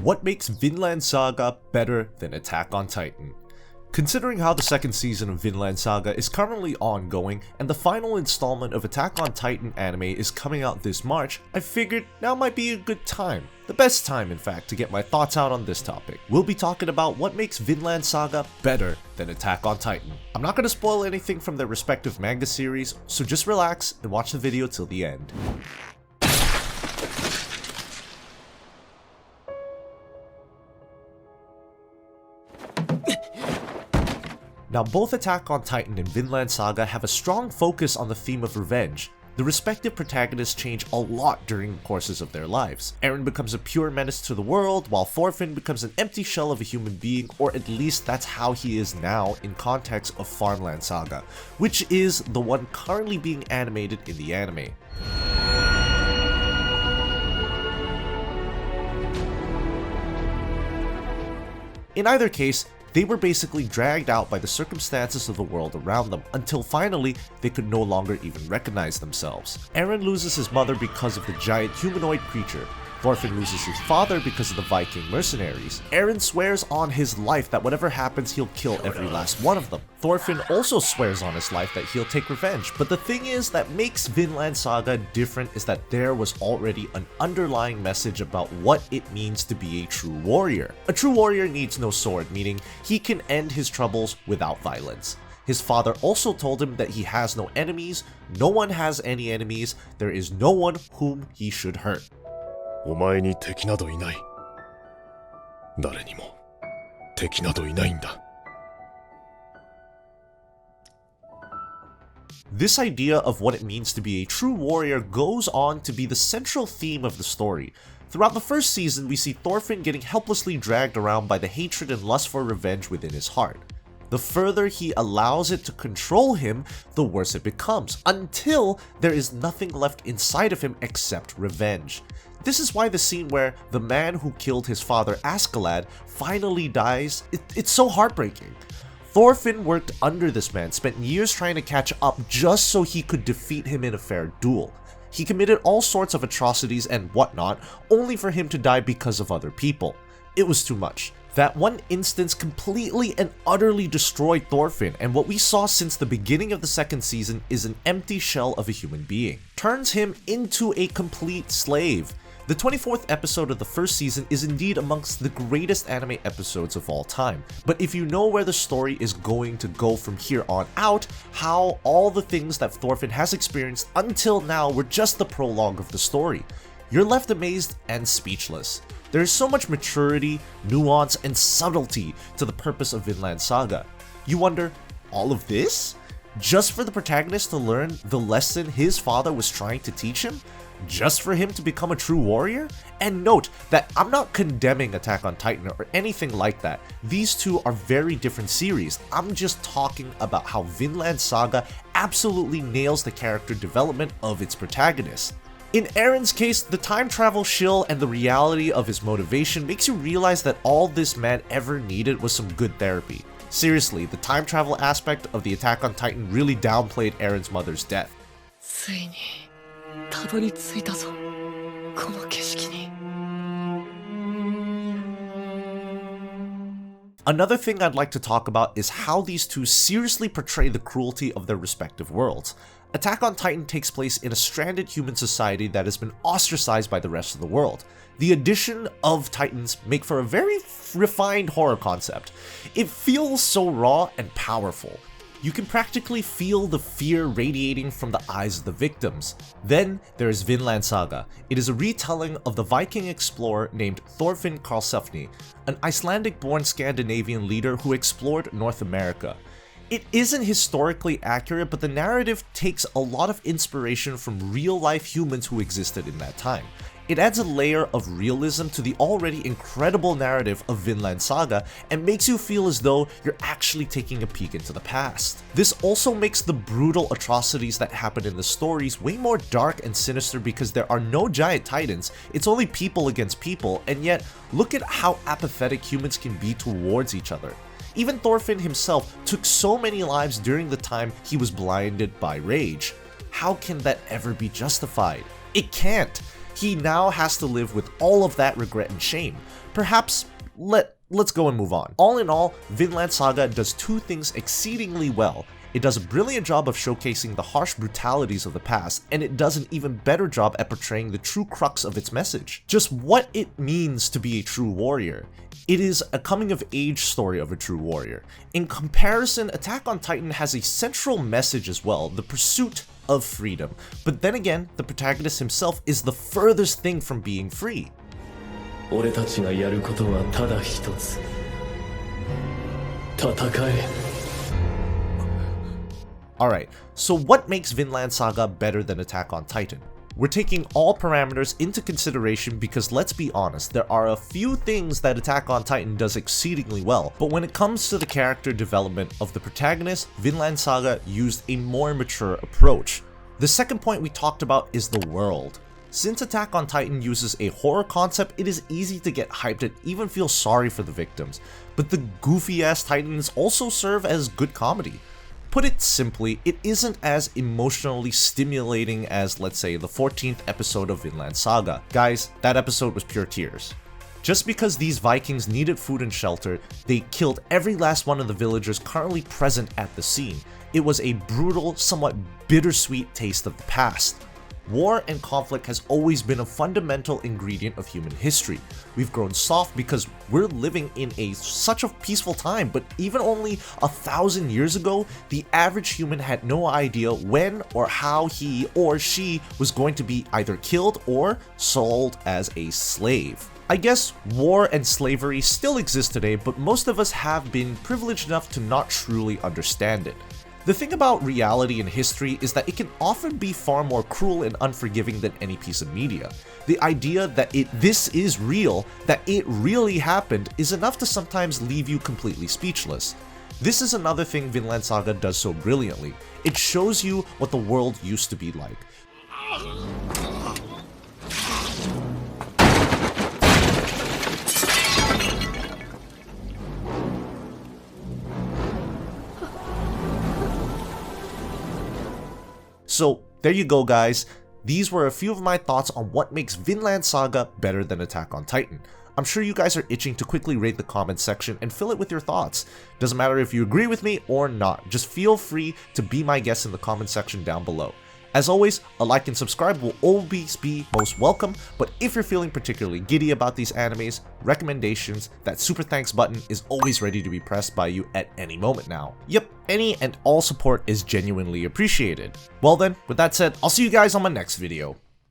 What makes Vinland Saga better than Attack on Titan? Considering how the second season of Vinland Saga is currently ongoing and the final installment of Attack on Titan anime is coming out this March, I figured now might be a good time. The best time, in fact, to get my thoughts out on this topic. We'll be talking about what makes Vinland Saga better than Attack on Titan. I'm not going to spoil anything from their respective manga series, so just relax and watch the video till the end. Now, both Attack on Titan and Vinland Saga have a strong focus on the theme of revenge. The respective protagonists change a lot during the courses of their lives. Eren becomes a pure menace to the world, while Thorfinn becomes an empty shell of a human being, or at least that's how he is now in context of Vinland Saga, which is the one currently being animated in the anime. In either case, they were basically dragged out by the circumstances of the world around them until finally they could no longer even recognize themselves. Eren loses his mother because of the giant humanoid creature. Thorfinn loses his father because of the Viking mercenaries. Eren swears on his life that whatever happens, he'll kill every last one of them. Thorfinn also swears on his life that he'll take revenge, but the thing is that makes Vinland Saga different is that there was already an underlying message about what it means to be a true warrior. A true warrior needs no sword, meaning he can end his troubles without violence. His father also told him that he has no enemies, no one has any enemies, there is no one whom he should hurt. お前に敵などいない。誰にも敵などいないんだ。 This idea of what it means to be a true warrior goes on to be the central theme of the story. Throughout the first season, we see Thorfinn getting helplessly dragged around by the hatred and lust for revenge within his heart. The further he allows it to control him, the worse it becomes, until there is nothing left inside of him except revenge. This is why the scene where the man who killed his father, Askeladd, finally dies, it's so heartbreaking. Thorfinn worked under this man, spent years trying to catch up just so he could defeat him in a fair duel. He committed all sorts of atrocities and whatnot, only for him to die because of other people. It was too much. That one instance completely and utterly destroyed Thorfinn, and what we saw since the beginning of the second season is an empty shell of a human being. Turns him into a complete slave. The 24th episode of the first season is indeed amongst the greatest anime episodes of all time, but if you know where the story is going to go from here on out, how all the things that Thorfinn has experienced until now were just the prologue of the story, you're left amazed and speechless. There is so much maturity, nuance, and subtlety to the purpose of Vinland Saga. You wonder, all of this? Just for the protagonist to learn the lesson his father was trying to teach him? Just for him to become a true warrior? And note that I'm not condemning Attack on Titan or anything like that. These two are very different series. I'm just talking about how Vinland Saga absolutely nails the character development of its protagonist. In Eren's case, the time travel shill and the reality of his motivation makes you realize that all this man ever needed was some good therapy. Seriously, the time travel aspect of the Attack on Titan really downplayed Eren's mother's death. ついにたどり着いたぞこの景色に Another thing I'd like to talk about is how these two seriously portray the cruelty of their respective worlds. Attack on Titan takes place in a stranded human society that has been ostracized by the rest of the world. The addition of Titans make for a very refined horror concept. It feels so raw and powerful. You can practically feel the fear radiating from the eyes of the victims. Then there is Vinland Saga. It is a retelling of the Viking explorer named Thorfinn Karlsefni, an Icelandic-born Scandinavian leader who explored North America. It isn't historically accurate, but the narrative takes a lot of inspiration from real-life humans who existed in that time. It adds a layer of realism to the already incredible narrative of Vinland Saga and makes you feel as though you're actually taking a peek into the past. This also makes the brutal atrocities that happen in the stories way more dark and sinister because there are no giant titans, it's only people against people, and yet look at how apathetic humans can be towards each other. Even Thorfinn himself took so many lives during the time he was blinded by rage. How can that ever be justified? It can't. he now has to live with all of that regret and shame. Perhaps let's go and move on. All in all, Vinland Saga does two things exceedingly well. It does a brilliant job of showcasing the harsh brutalities of the past, and it does an even better job at portraying the true crux of its message. Just what it means to be a true warrior. It is a coming-of-age story of a true warrior. In comparison, Attack on Titan has a central message as well, the pursuit of freedom. But then again, the protagonist himself is the furthest thing from being free. 俺たちがやることはただ一つ。戦え。Alright, so what makes Vinland Saga better than Attack on Titan? We're taking all parameters into consideration because let's be honest, there are a few things that Attack on Titan does exceedingly well, but when it comes to the character development of the protagonist, Vinland Saga used a more mature approach. The second point we talked about is the world. Since Attack on Titan uses a horror concept, it is easy to get hyped and even feel sorry for the victims, but the goofy-ass Titans also serve as good comedy. Put it simply, it isn't as emotionally stimulating as, let's say, the 14th episode of Vinland Saga. Guys, that episode was pure tears. Just because these Vikings needed food and shelter, they killed every last one of the villagers currently present at the scene. It was a brutal, somewhat bittersweet taste of the past. War and conflict has always been a fundamental ingredient of human history. We've grown soft because we're living in such a peaceful time, but even only 1,000 years ago, the average human had no idea when or how he or she was going to be either killed or sold as a slave. I guess war and slavery still exist today, but most of us have been privileged enough to not truly understand it. The thing about reality and history is that it can often be far more cruel and unforgiving than any piece of media. The idea that this is real, that it really happened, is enough to sometimes leave you completely speechless. This is another thing Vinland Saga does so brilliantly. It shows you what the world used to be like. So there you go, guys. These were a few of my thoughts on what makes Vinland Saga better than Attack on Titan. I'm sure you guys are itching to quickly rate the comments section and fill it with your thoughts. Doesn't matter if you agree with me or not, just feel free to be my guest in the comment section down below. As always, a like and subscribe will always be most welcome, but if you're feeling particularly giddy about these animes, recommendations, that super thanks button is always ready to be pressed by you at any moment now. Yep, any and all support is genuinely appreciated. Well then, with that said, I'll see you guys on my next video.